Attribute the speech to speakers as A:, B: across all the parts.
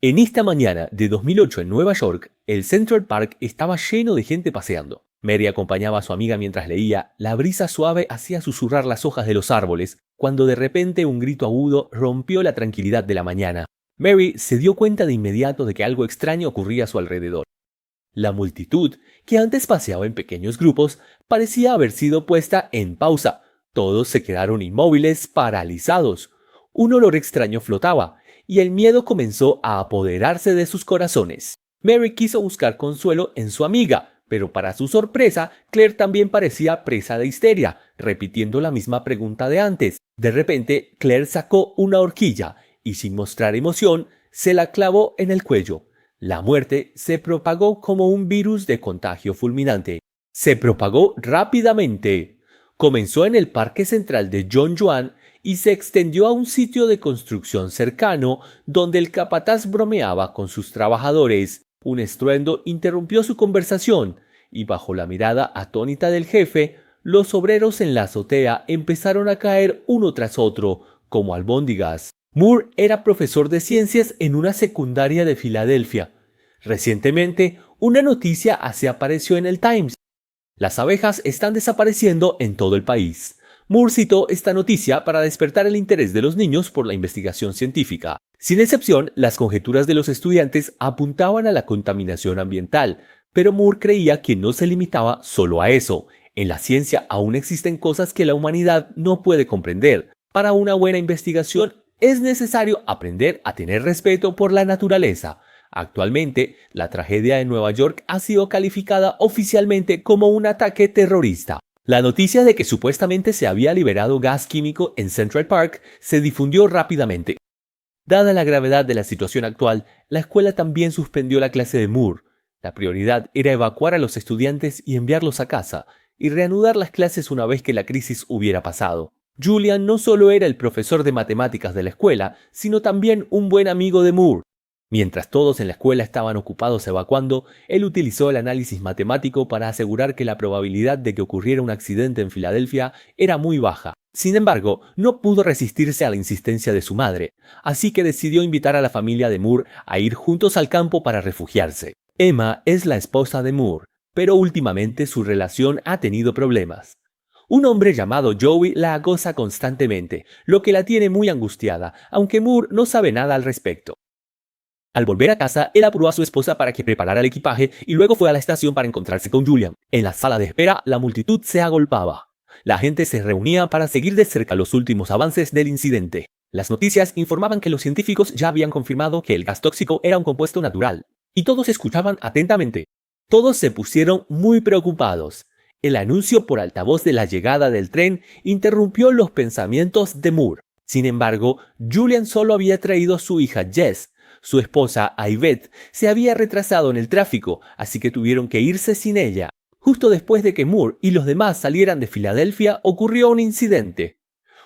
A: En esta mañana de 2008 en Nueva York, el Central Park estaba lleno de gente paseando. Mary acompañaba a su amiga mientras leía. La brisa suave hacía susurrar las hojas de los árboles, cuando de repente un grito agudo rompió la tranquilidad de la mañana. Mary se dio cuenta de inmediato de que algo extraño ocurría a su alrededor. La multitud, que antes paseaba en pequeños grupos, parecía haber sido puesta en pausa. Todos se quedaron inmóviles, paralizados. Un olor extraño flotaba, y el miedo comenzó a apoderarse de sus corazones. Mary quiso buscar consuelo en su amiga, pero para su sorpresa, Claire también parecía presa de histeria, repitiendo la misma pregunta de antes. De repente, Claire sacó una horquilla y, sin mostrar emoción, se la clavó en el cuello. La muerte se propagó como un virus de contagio fulminante. Se propagó rápidamente. Comenzó en el Parque Central de Don Juan y se extendió a un sitio de construcción cercano donde el capataz bromeaba con sus trabajadores. Un estruendo interrumpió su conversación y bajo la mirada atónita del jefe, los obreros en la azotea empezaron a caer uno tras otro, como albóndigas. Moore era profesor de ciencias en una secundaria de Filadelfia. Recientemente, una noticia así apareció en el Times. Las abejas están desapareciendo en todo el país. Moore citó esta noticia para despertar el interés de los niños por la investigación científica. Sin excepción, las conjeturas de los estudiantes apuntaban a la contaminación ambiental, pero Moore creía que no se limitaba solo a eso. En la ciencia aún existen cosas que la humanidad no puede comprender. Para una buena investigación es necesario aprender a tener respeto por la naturaleza. Actualmente, la tragedia de Nueva York ha sido calificada oficialmente como un ataque terrorista. La noticia de que supuestamente se había liberado gas químico en Central Park se difundió rápidamente. Dada la gravedad de la situación actual, la escuela también suspendió la clase de Moore. La prioridad era evacuar a los estudiantes y enviarlos a casa, y reanudar las clases una vez que la crisis hubiera pasado. Julian no solo era el profesor de matemáticas de la escuela, sino también un buen amigo de Moore. Mientras todos en la escuela estaban ocupados evacuando, él utilizó el análisis matemático para asegurar que la probabilidad de que ocurriera un accidente en Filadelfia era muy baja. Sin embargo, no pudo resistirse a la insistencia de su madre, así que decidió invitar a la familia de Moore a ir juntos al campo para refugiarse. Emma es la esposa de Moore, pero últimamente su relación ha tenido problemas. Un hombre llamado Joey la acosa constantemente, lo que la tiene muy angustiada, aunque Moore no sabe nada al respecto. Al volver a casa, él apuró a su esposa para que preparara el equipaje y luego fue a la estación para encontrarse con Julian. En la sala de espera, la multitud se agolpaba. La gente se reunía para seguir de cerca los últimos avances del incidente. Las noticias informaban que los científicos ya habían confirmado que el gas tóxico era un compuesto natural, y todos escuchaban atentamente. Todos se pusieron muy preocupados. El anuncio por altavoz de la llegada del tren interrumpió los pensamientos de Moore. Sin embargo, Julian solo había traído a su hija Jess. Su esposa, Yvette, se había retrasado en el tráfico, así que tuvieron que irse sin ella. Justo después de que Moore y los demás salieran de Filadelfia, ocurrió un incidente.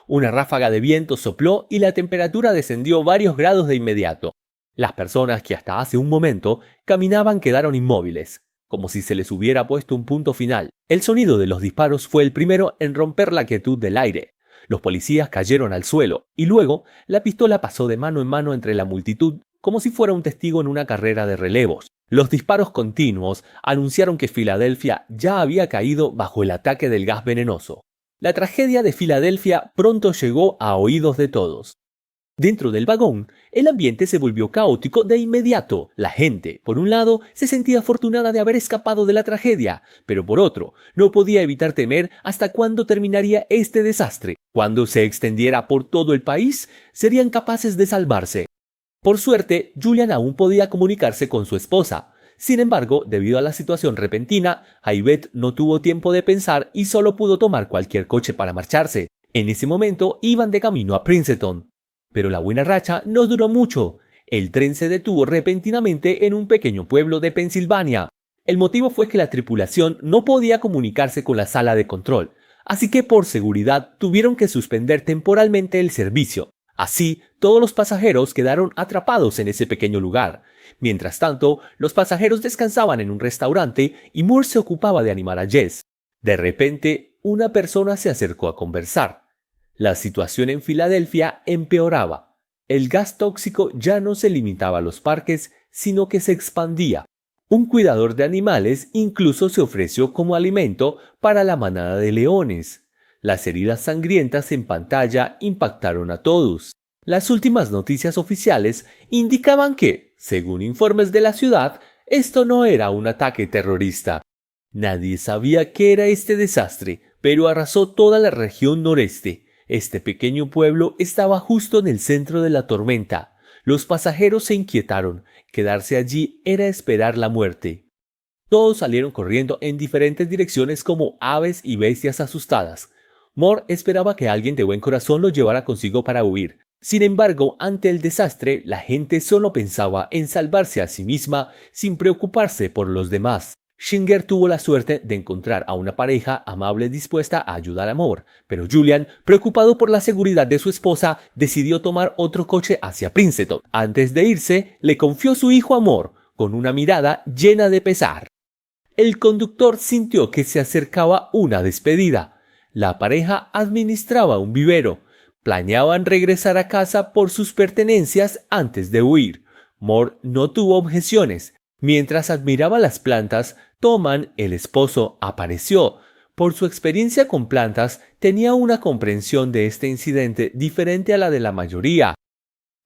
A: Una ráfaga de viento sopló y la temperatura descendió varios grados de inmediato. Las personas que hasta hace un momento caminaban quedaron inmóviles, como si se les hubiera puesto un punto final. El sonido de los disparos fue el primero en romper la quietud del aire. Los policías cayeron al suelo, y luego la pistola pasó de mano en mano entre la multitud, como si fuera un testigo en una carrera de relevos. Los disparos continuos anunciaron que Filadelfia ya había caído bajo el ataque del gas venenoso. La tragedia de Filadelfia pronto llegó a oídos de todos. Dentro del vagón, el ambiente se volvió caótico de inmediato. La gente, por un lado, se sentía afortunada de haber escapado de la tragedia, pero por otro, no podía evitar temer hasta cuándo terminaría este desastre. Cuando se extendiera por todo el país, serían capaces de salvarse. Por suerte, Julian aún podía comunicarse con su esposa. Sin embargo, debido a la situación repentina, Yvette no tuvo tiempo de pensar y solo pudo tomar cualquier coche para marcharse. En ese momento iban de camino a Princeton. Pero la buena racha no duró mucho. El tren se detuvo repentinamente en un pequeño pueblo de Pensilvania. El motivo fue que la tripulación no podía comunicarse con la sala de control, así que por seguridad tuvieron que suspender temporalmente el servicio. Así, todos los pasajeros quedaron atrapados en ese pequeño lugar. Mientras tanto, los pasajeros descansaban en un restaurante y Moore se ocupaba de animar a Jess. De repente, una persona se acercó a conversar. La situación en Filadelfia empeoraba. El gas tóxico ya no se limitaba a los parques, sino que se expandía. Un cuidador de animales incluso se ofreció como alimento para la manada de leones. Las heridas sangrientas en pantalla impactaron a todos. Las últimas noticias oficiales indicaban que, según informes de la ciudad, esto no era un ataque terrorista. Nadie sabía qué era este desastre, pero arrasó toda la región noreste. Este pequeño pueblo estaba justo en el centro de la tormenta. Los pasajeros se inquietaron. Quedarse allí era esperar la muerte. Todos salieron corriendo en diferentes direcciones como aves y bestias asustadas. Moore esperaba que alguien de buen corazón lo llevara consigo para huir. Sin embargo, ante el desastre, la gente solo pensaba en salvarse a sí misma sin preocuparse por los demás. Schinger tuvo la suerte de encontrar a una pareja amable dispuesta a ayudar a Moore, pero Julian, preocupado por la seguridad de su esposa, decidió tomar otro coche hacia Princeton. Antes de irse, le confió su hijo a Moore, con una mirada llena de pesar. El conductor sintió que se acercaba una despedida. La pareja administraba un vivero. Planeaban regresar a casa por sus pertenencias antes de huir. Moore no tuvo objeciones. Mientras admiraba las plantas, Thoman, el esposo, apareció. Por su experiencia con plantas, tenía una comprensión de este incidente diferente a la de la mayoría.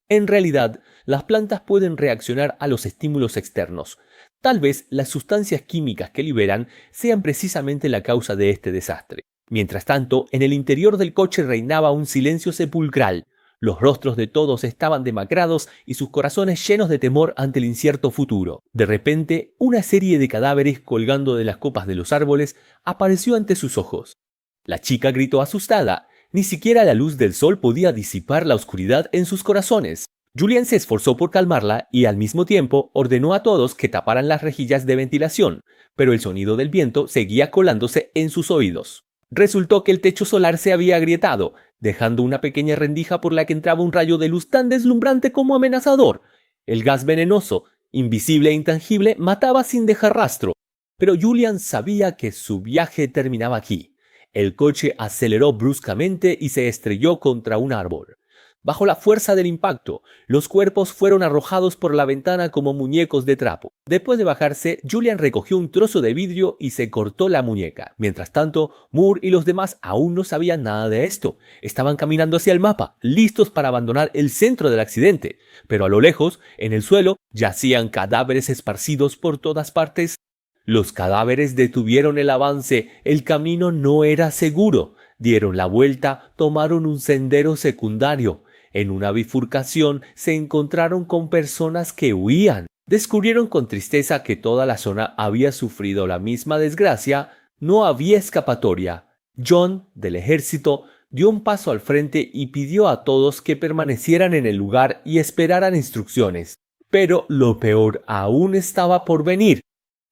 A: En realidad, las plantas pueden reaccionar a los estímulos externos. Tal vez las sustancias químicas que liberan sean precisamente la causa de este desastre. Mientras tanto, en el interior del coche reinaba un silencio sepulcral. Los rostros de todos estaban demacrados y sus corazones llenos de temor ante el incierto futuro. De repente, una serie de cadáveres colgando de las copas de los árboles apareció ante sus ojos. La chica gritó asustada. Ni siquiera la luz del sol podía disipar la oscuridad en sus corazones. Julian se esforzó por calmarla y al mismo tiempo ordenó a todos que taparan las rejillas de ventilación, pero el sonido del viento seguía colándose en sus oídos. Resultó que el techo solar se había agrietado, dejando una pequeña rendija por la que entraba un rayo de luz tan deslumbrante como amenazador. El gas venenoso, invisible e intangible, mataba sin dejar rastro. Pero Julian sabía que su viaje terminaba aquí. El coche aceleró bruscamente y se estrelló contra un árbol. Bajo la fuerza del impacto, los cuerpos fueron arrojados por la ventana como muñecos de trapo. Después de bajarse, Julian recogió un trozo de vidrio y se cortó la muñeca. Mientras tanto, Moore y los demás aún no sabían nada de esto. Estaban caminando hacia el mapa, listos para abandonar el centro del accidente. Pero a lo lejos, en el suelo, yacían cadáveres esparcidos por todas partes. Los cadáveres detuvieron el avance. El camino no era seguro. Dieron la vuelta, tomaron un sendero secundario. En una bifurcación se encontraron con personas que huían. Descubrieron con tristeza que toda la zona había sufrido la misma desgracia. No había escapatoria. John, del ejército, dio un paso al frente y pidió a todos que permanecieran en el lugar y esperaran instrucciones. Pero lo peor aún estaba por venir.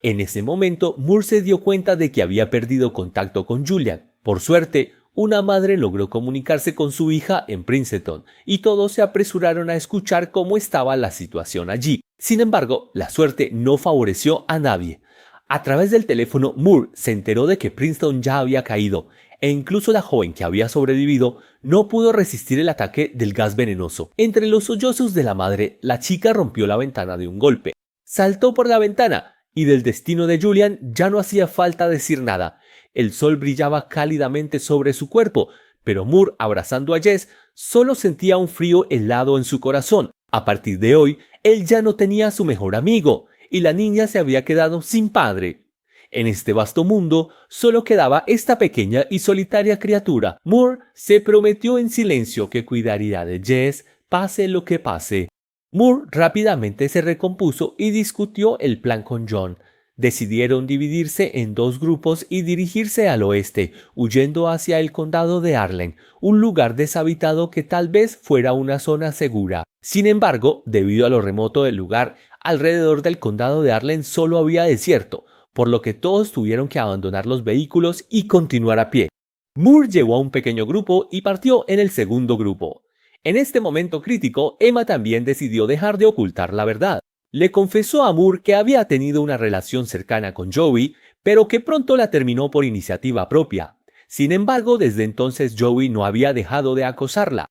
A: En ese momento, Moore se dio cuenta de que había perdido contacto con Julian. Por suerte, una madre logró comunicarse con su hija en Princeton y todos se apresuraron a escuchar cómo estaba la situación allí. Sin embargo, la suerte no favoreció a nadie. A través del teléfono, Moore se enteró de que Princeton ya había caído e incluso la joven que había sobrevivido no pudo resistir el ataque del gas venenoso. Entre los sollozos de la madre, la chica rompió la ventana de un golpe. Saltó por la ventana y del destino de Julian ya no hacía falta decir nada. El sol brillaba cálidamente sobre su cuerpo, pero Moore, abrazando a Jess, solo sentía un frío helado en su corazón. A partir de hoy, él ya no tenía a su mejor amigo, y la niña se había quedado sin padre. En este vasto mundo, solo quedaba esta pequeña y solitaria criatura. Moore se prometió en silencio que cuidaría de Jess, pase lo que pase. Moore rápidamente se recompuso y discutió el plan con John. Decidieron dividirse en dos grupos y dirigirse al oeste, huyendo hacia el condado de Arlen, un lugar deshabitado que tal vez fuera una zona segura. Sin embargo, debido a lo remoto del lugar, alrededor del condado de Arlen solo había desierto, por lo que todos tuvieron que abandonar los vehículos y continuar a pie. Moore llevó a un pequeño grupo y partió en el segundo grupo. En este momento crítico, Emma también decidió dejar de ocultar la verdad. Le confesó a Moore que había tenido una relación cercana con Joey, pero que pronto la terminó por iniciativa propia. Sin embargo, desde entonces Joey no había dejado de acosarla.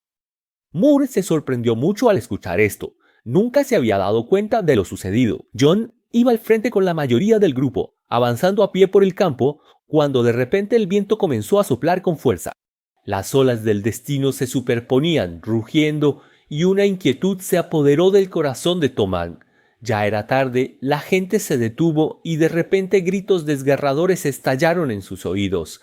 A: Moore se sorprendió mucho al escuchar esto. Nunca se había dado cuenta de lo sucedido. John iba al frente con la mayoría del grupo, avanzando a pie por el campo, cuando de repente el viento comenzó a soplar con fuerza. Las olas del destino se superponían, rugiendo, y una inquietud se apoderó del corazón de Toman. Ya era tarde, la gente se detuvo y de repente gritos desgarradores estallaron en sus oídos.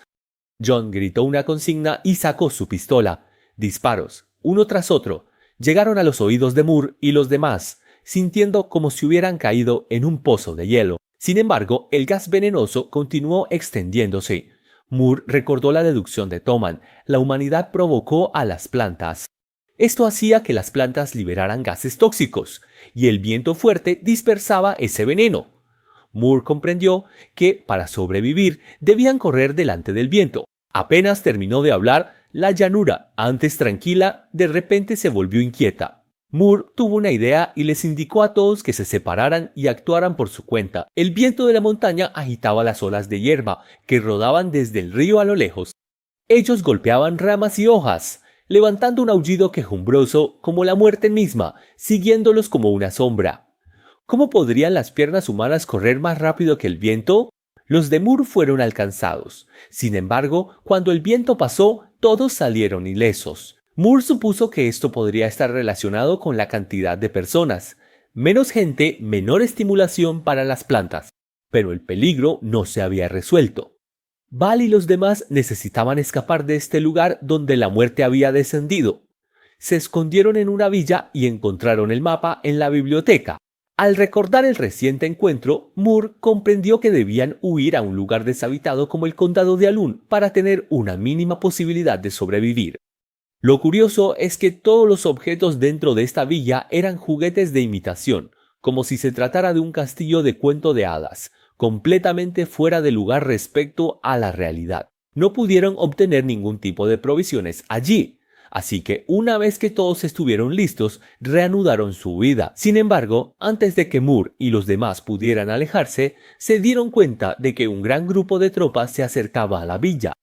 A: John gritó una consigna y sacó su pistola. Disparos, uno tras otro, llegaron a los oídos de Moore y los demás, sintiendo como si hubieran caído en un pozo de hielo. Sin embargo, el gas venenoso continuó extendiéndose. Moore recordó la deducción de Toman: la humanidad provocó a las plantas. Esto hacía que las plantas liberaran gases tóxicos, y el viento fuerte dispersaba ese veneno. Moore comprendió que, para sobrevivir, debían correr delante del viento. Apenas terminó de hablar, la llanura, antes tranquila, de repente se volvió inquieta. Moore tuvo una idea y les indicó a todos que se separaran y actuaran por su cuenta. El viento de la montaña agitaba las olas de hierba que rodaban desde el río a lo lejos. Ellos golpeaban ramas y hojas, levantando un aullido quejumbroso como la muerte misma, siguiéndolos como una sombra. ¿Cómo podrían las piernas humanas correr más rápido que el viento? Los de Moore fueron alcanzados. Sin embargo, cuando el viento pasó, todos salieron ilesos. Moore supuso que esto podría estar relacionado con la cantidad de personas. Menos gente, menor estimulación para las plantas. Pero el peligro no se había resuelto. Val y los demás necesitaban escapar de este lugar donde la muerte había descendido. Se escondieron en una villa y encontraron el mapa en la biblioteca. Al recordar el reciente encuentro, Moore comprendió que debían huir a un lugar deshabitado como el condado de Alun para tener una mínima posibilidad de sobrevivir. Lo curioso es que todos los objetos dentro de esta villa eran juguetes de imitación, como si se tratara de un castillo de cuento de hadas, completamente fuera de lugar respecto a la realidad. No pudieron obtener ningún tipo de provisiones allí. Así que una vez que todos estuvieron listos, reanudaron su huida. Sin embargo, antes de que Moore y los demás pudieran alejarse, se dieron cuenta de que un gran grupo de tropas se acercaba a la villa.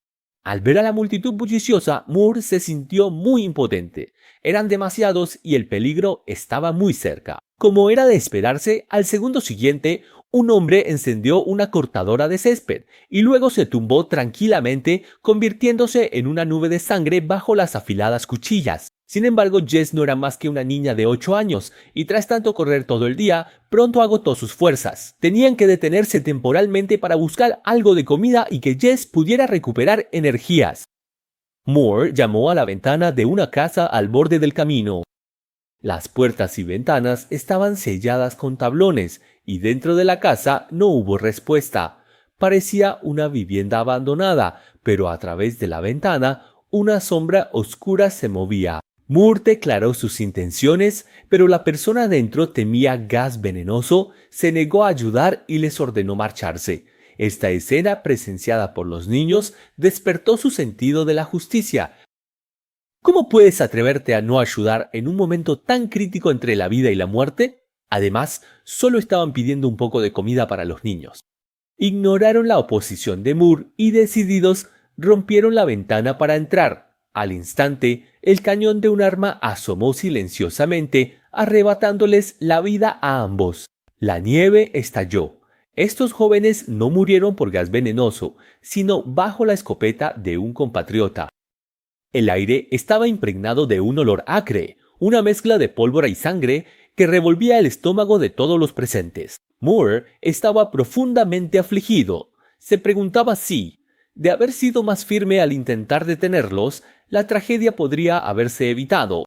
A: Al ver a la multitud bulliciosa, Moore se sintió muy impotente. Eran demasiados y el peligro estaba muy cerca. Como era de esperarse, al segundo siguiente, un hombre encendió una cortadora de césped y luego se tumbó tranquilamente, convirtiéndose en una nube de sangre bajo las afiladas cuchillas. Sin embargo, Jess no era más que una niña de 8 años y tras tanto correr todo el día, pronto agotó sus fuerzas. Tenían que detenerse temporalmente para buscar algo de comida y que Jess pudiera recuperar energías. Moore llamó a la ventana de una casa al borde del camino. Las puertas y ventanas estaban selladas con tablones y dentro de la casa no hubo respuesta. Parecía una vivienda abandonada, pero a través de la ventana una sombra oscura se movía. Moore declaró sus intenciones, pero la persona dentro temía gas venenoso, se negó a ayudar y les ordenó marcharse. Esta escena, presenciada por los niños, despertó su sentido de la justicia. ¿Cómo puedes atreverte a no ayudar en un momento tan crítico entre la vida y la muerte? Además, solo estaban pidiendo un poco de comida para los niños. Ignoraron la oposición de Moore y decididos rompieron la ventana para entrar. Al instante, el cañón de un arma asomó silenciosamente, arrebatándoles la vida a ambos. La nieve estalló. Estos jóvenes no murieron por gas venenoso, sino bajo la escopeta de un compatriota. El aire estaba impregnado de un olor acre, una mezcla de pólvora y sangre que revolvía el estómago de todos los presentes. Moore estaba profundamente afligido. Se preguntaba si, de haber sido más firme al intentar detenerlos, la tragedia podría haberse evitado.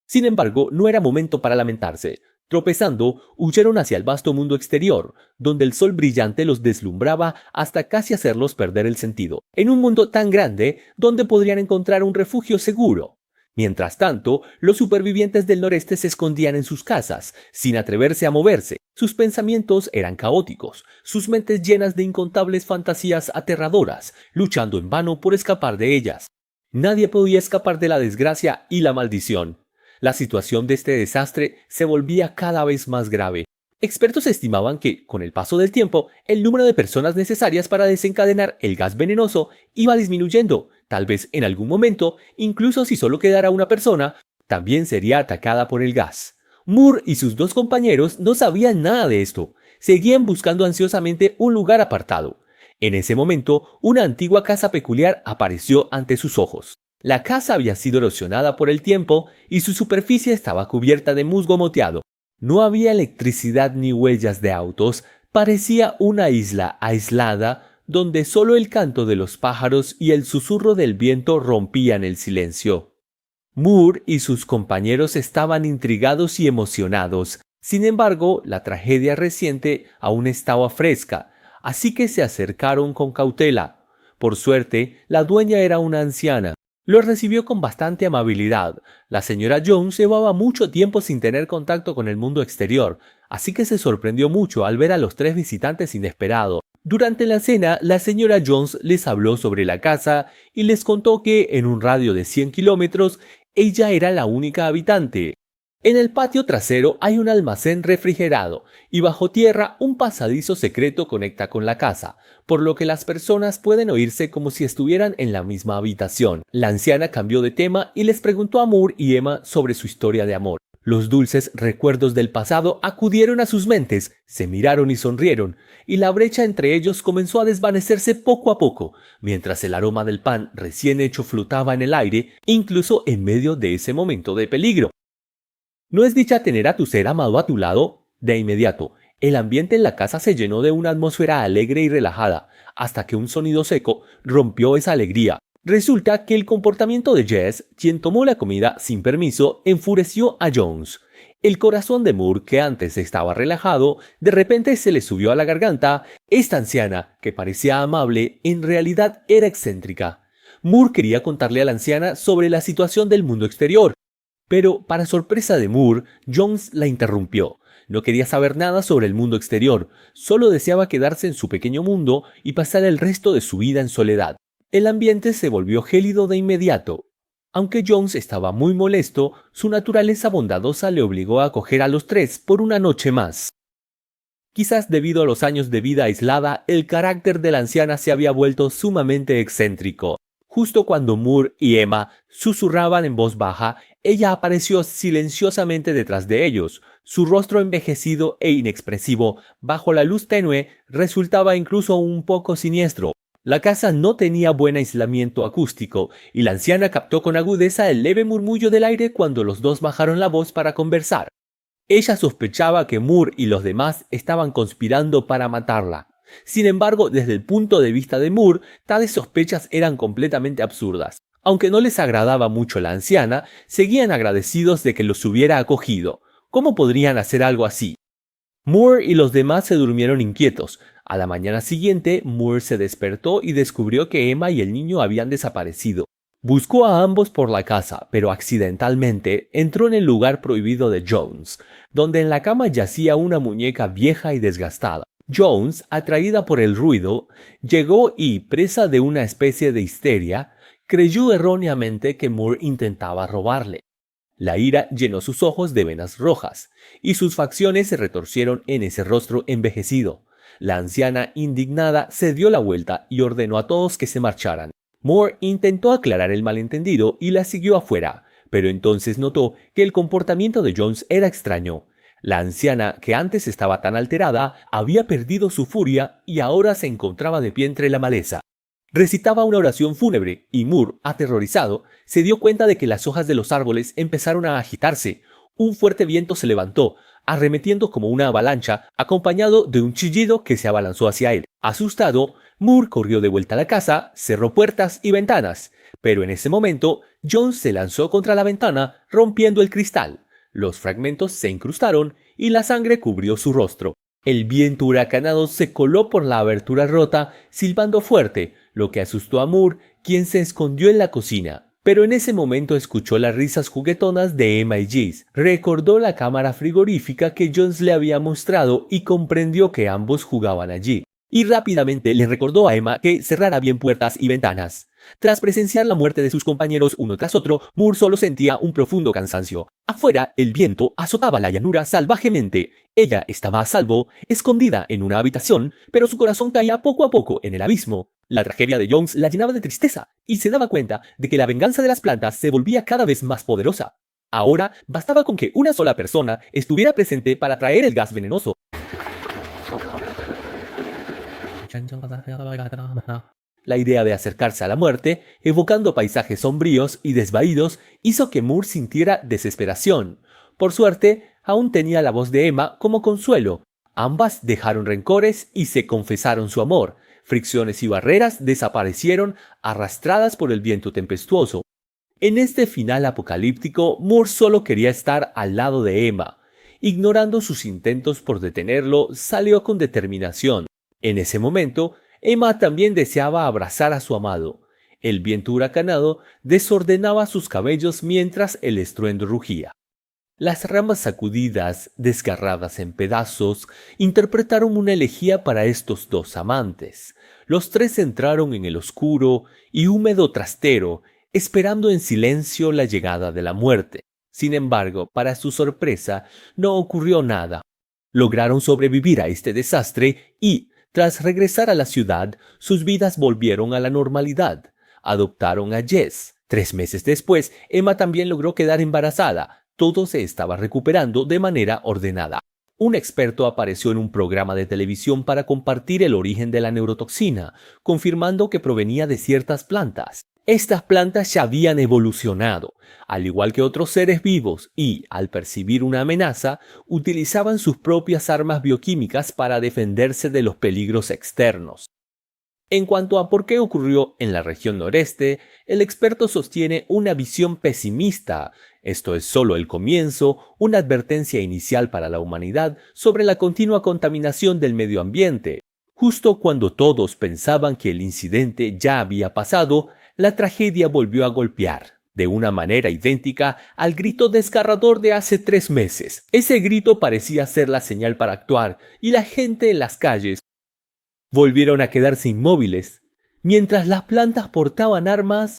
A: Sin embargo, no era momento para lamentarse. Tropezando, huyeron hacia el vasto mundo exterior, donde el sol brillante los deslumbraba hasta casi hacerlos perder el sentido. En un mundo tan grande, donde podrían encontrar un refugio seguro. Mientras tanto, los supervivientes del noreste se escondían en sus casas, sin atreverse a moverse. Sus pensamientos eran caóticos, sus mentes llenas de incontables fantasías aterradoras, luchando en vano por escapar de ellas. Nadie podía escapar de la desgracia y la maldición. La situación de este desastre se volvía cada vez más grave. Expertos estimaban que, con el paso del tiempo, el número de personas necesarias para desencadenar el gas venenoso iba disminuyendo. Tal vez en algún momento, incluso si solo quedara una persona, También sería atacada por el gas. Moore y sus dos compañeros no sabían nada de esto. Seguían buscando ansiosamente un lugar apartado. En ese momento, una antigua casa peculiar apareció ante sus ojos. La casa había sido erosionada por el tiempo y su superficie estaba cubierta de musgo moteado. No había electricidad ni huellas de autos. Parecía una isla aislada donde solo el canto de los pájaros y el susurro del viento rompían el silencio. Moore y sus compañeros estaban intrigados y emocionados. Sin embargo, la tragedia reciente aún estaba fresca, así que se acercaron con cautela. Por suerte, la dueña era una anciana. Los recibió con bastante amabilidad. La señora Jones llevaba mucho tiempo sin tener contacto con el mundo exterior, así que se sorprendió mucho al ver a los tres visitantes inesperados. Durante la cena, la señora Jones les habló sobre la casa y les contó que, en un radio de 100 kilómetros, ella era la única habitante. En el patio trasero hay un almacén refrigerado y bajo tierra un pasadizo secreto conecta con la casa, por lo que las personas pueden oírse como si estuvieran en la misma habitación. La anciana cambió de tema y les preguntó a Moore y Emma sobre su historia de amor. Los dulces recuerdos del pasado acudieron a sus mentes, se miraron y sonrieron, y la brecha entre ellos comenzó a desvanecerse poco a poco, mientras el aroma del pan recién hecho flotaba en el aire, incluso en medio de ese momento de peligro. ¿No es dicha tener a tu ser amado a tu lado? De inmediato, el ambiente en la casa se llenó de una atmósfera alegre y relajada, hasta que un sonido seco rompió esa alegría. Resulta que el comportamiento de Jess, quien tomó la comida sin permiso, enfureció a Jones. El corazón de Moore, que antes estaba relajado, de repente se le subió a la garganta. Esta anciana, que parecía amable, en realidad era excéntrica. Moore quería contarle a la anciana sobre la situación del mundo exterior. Pero, para sorpresa de Moore, Jones la interrumpió. No quería saber nada sobre el mundo exterior, solo deseaba quedarse en su pequeño mundo y pasar el resto de su vida en soledad. El ambiente se volvió gélido de inmediato. Aunque Jones estaba muy molesto, su naturaleza bondadosa le obligó a acoger a los tres por una noche más. Quizás debido a los años de vida aislada, el carácter de la anciana se había vuelto sumamente excéntrico. Justo cuando Moore y Emma susurraban en voz baja, ella apareció silenciosamente detrás de ellos. Su rostro envejecido e inexpresivo, bajo la luz tenue, resultaba incluso un poco siniestro. La casa no tenía buen aislamiento acústico, y la anciana captó con agudeza el leve murmullo del aire cuando los dos bajaron la voz para conversar. Ella sospechaba que Moore y los demás estaban conspirando para matarla. Sin embargo, desde el punto de vista de Moore, tales sospechas eran completamente absurdas. Aunque no les agradaba mucho la anciana, seguían agradecidos de que los hubiera acogido. ¿Cómo podrían hacer algo así? Moore y los demás se durmieron inquietos. A la mañana siguiente, Moore se despertó y descubrió que Emma y el niño habían desaparecido. Buscó a ambos por la casa, pero accidentalmente entró en el lugar prohibido de Jones, donde en la cama yacía una muñeca vieja y desgastada. Jones, atraída por el ruido, llegó y, presa de una especie de histeria, creyó erróneamente que Moore intentaba robarle. La ira llenó sus ojos de venas rojas, y sus facciones se retorcieron en ese rostro envejecido. La anciana, indignada, se dio la vuelta y ordenó a todos que se marcharan. Moore intentó aclarar el malentendido y la siguió afuera, pero entonces notó que el comportamiento de Jones era extraño. La anciana, que antes estaba tan alterada, había perdido su furia y ahora se encontraba de pie entre la maleza. Recitaba una oración fúnebre y Moore, aterrorizado, se dio cuenta de que las hojas de los árboles empezaron a agitarse. Un fuerte viento se levantó, arremetiendo como una avalancha, acompañado de un chillido que se abalanzó hacia él. Asustado, Moore corrió de vuelta a la casa, cerró puertas y ventanas, pero en ese momento Jones se lanzó contra la ventana, rompiendo el cristal. Los fragmentos se incrustaron y la sangre cubrió su rostro. El viento huracanado se coló por la abertura rota, silbando fuerte, lo que asustó a Moore, quien se escondió en la cocina. Pero en ese momento escuchó las risas juguetonas de Emma y Jess. Recordó la cámara frigorífica que Jones le había mostrado y comprendió que ambos jugaban allí. Y rápidamente le recordó a Emma que cerrara bien puertas y ventanas. Tras presenciar la muerte de sus compañeros uno tras otro, Moore solo sentía un profundo cansancio. Afuera, el viento azotaba la llanura salvajemente. Ella estaba a salvo, escondida en una habitación, pero su corazón caía poco a poco en el abismo. La tragedia de Jones la llenaba de tristeza, y se daba cuenta de que la venganza de las plantas se volvía cada vez más poderosa. Ahora bastaba con que una sola persona estuviera presente para traer el gas venenoso. La idea de acercarse a la muerte, evocando paisajes sombríos y desvaídos, hizo que Moore sintiera desesperación. Por suerte, aún tenía la voz de Emma como consuelo. Ambas dejaron rencores y se confesaron su amor. Fricciones y barreras desaparecieron, arrastradas por el viento tempestuoso. En este final apocalíptico, Moore solo quería estar al lado de Emma. Ignorando sus intentos por detenerlo, salió con determinación. En ese momento, Emma también deseaba abrazar a su amado. El viento huracanado desordenaba sus cabellos mientras el estruendo rugía. Las ramas sacudidas, desgarradas en pedazos, interpretaron una elegía para estos dos amantes. Los tres entraron en el oscuro y húmedo trastero, esperando en silencio la llegada de la muerte. Sin embargo, para su sorpresa, no ocurrió nada. Lograron sobrevivir a este desastre y, tras regresar a la ciudad, sus vidas volvieron a la normalidad. Adoptaron a Jess. 3 meses después, Emma también logró quedar embarazada. Todo se estaba recuperando de manera ordenada. Un experto apareció en un programa de televisión para compartir el origen de la neurotoxina, confirmando que provenía de ciertas plantas. Estas plantas ya habían evolucionado, al igual que otros seres vivos, y, al percibir una amenaza, utilizaban sus propias armas bioquímicas para defenderse de los peligros externos. En cuanto a por qué ocurrió en la región noreste, el experto sostiene una visión pesimista. Esto es solo el comienzo, una advertencia inicial para la humanidad sobre la continua contaminación del medio ambiente. Justo cuando todos pensaban que el incidente ya había pasado, la tragedia volvió a golpear, de una manera idéntica al grito desgarrador de hace 3 meses. Ese grito parecía ser la señal para actuar, y la gente en las calles volvieron a quedarse inmóviles. Mientras las plantas portaban armas,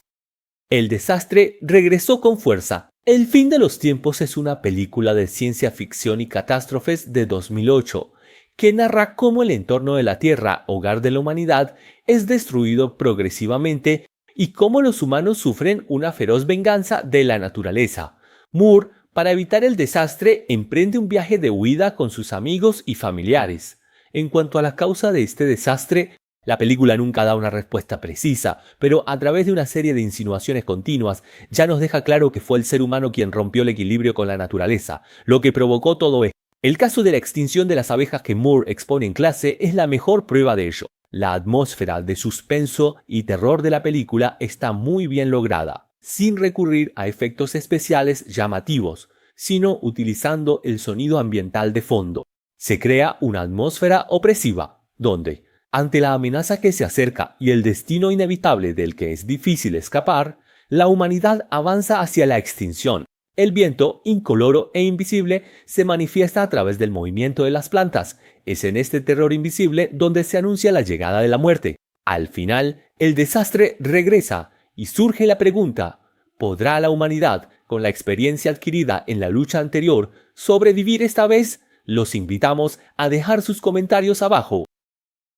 A: el desastre regresó con fuerza. El fin de los tiempos es una película de ciencia ficción y catástrofes de 2008, que narra cómo el entorno de la Tierra, hogar de la humanidad, es destruido progresivamente y cómo los humanos sufren una feroz venganza de la naturaleza. Moore, para evitar el desastre, emprende un viaje de huida con sus amigos y familiares. En cuanto a la causa de este desastre, la película nunca da una respuesta precisa, pero a través de una serie de insinuaciones continuas ya nos deja claro que fue el ser humano quien rompió el equilibrio con la naturaleza, lo que provocó todo esto. El caso de la extinción de las abejas que Moore expone en clase es la mejor prueba de ello. La atmósfera de suspenso y terror de la película está muy bien lograda, sin recurrir a efectos especiales llamativos, sino utilizando el sonido ambiental de fondo. Se crea una atmósfera opresiva, donde, ante la amenaza que se acerca y el destino inevitable del que es difícil escapar, la humanidad avanza hacia la extinción. El viento, incoloro e invisible, se manifiesta a través del movimiento de las plantas. Es en este terror invisible donde se anuncia la llegada de la muerte. Al final, el desastre regresa y surge la pregunta: ¿podrá la humanidad, con la experiencia adquirida en la lucha anterior, sobrevivir esta vez? Los invitamos a dejar sus comentarios abajo.